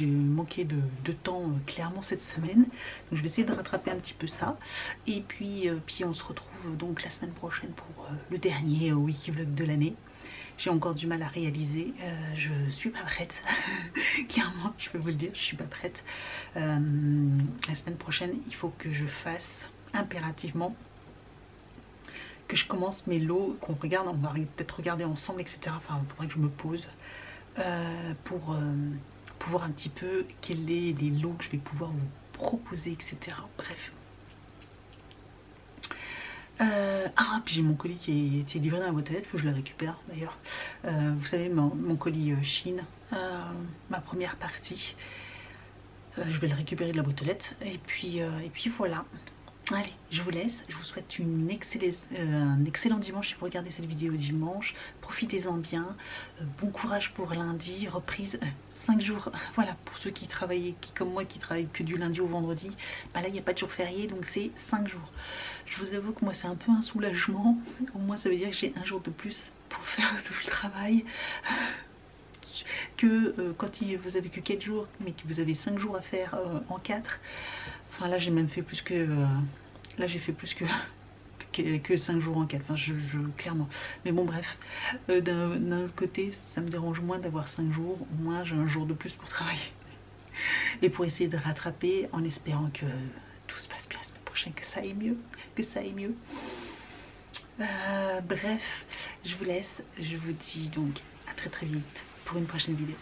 manqué de temps clairement cette semaine. Donc je vais essayer de rattraper un petit peu ça. Et puis on se retrouve donc la semaine prochaine pour le dernier Wikivlog de l'année. J'ai encore du mal à réaliser. Je suis pas prête. Clairement, je peux vous le dire, je suis pas prête. La semaine prochaine, il faut que je fasse impérativement, que je commence mes lots, qu'on regarde, on va peut-être regarder ensemble, etc. Enfin, il faudrait que je me pose pour voir un petit peu quels sont les lots que je vais pouvoir vous proposer, etc. Bref. Puis j'ai mon colis qui a été livré dans la boîte aux lettres, il faut que je le récupère d'ailleurs. Vous savez, mon colis Chine, ma première partie, je vais le récupérer de la boîte aux lettres. Et puis voilà. Allez, je vous laisse, je vous souhaite un excellent dimanche si vous regardez cette vidéo dimanche. Profitez-en bien, bon courage pour lundi, reprise 5 jours. Voilà, pour ceux qui travaillent, comme moi, qui travaillent que du lundi au vendredi, bah là il n'y a pas de jour férié, donc c'est 5 jours. Je vous avoue que moi c'est un peu un soulagement, au moins ça veut dire que j'ai un jour de plus pour faire tout le travail. Que quand vous avez que 4 jours, mais que vous avez 5 jours à faire en 4. Enfin là j'ai même fait plus que... là j'ai fait plus que 5 jours en 4, enfin, clairement. Mais bon bref, d'un autre côté ça me dérange moins d'avoir 5 jours, au moins j'ai un jour de plus pour travailler. Et pour essayer de rattraper en espérant que tout se passe bien la semaine prochaine, que ça aille mieux, bref, je vous laisse, je vous dis donc à très vite pour une prochaine vidéo.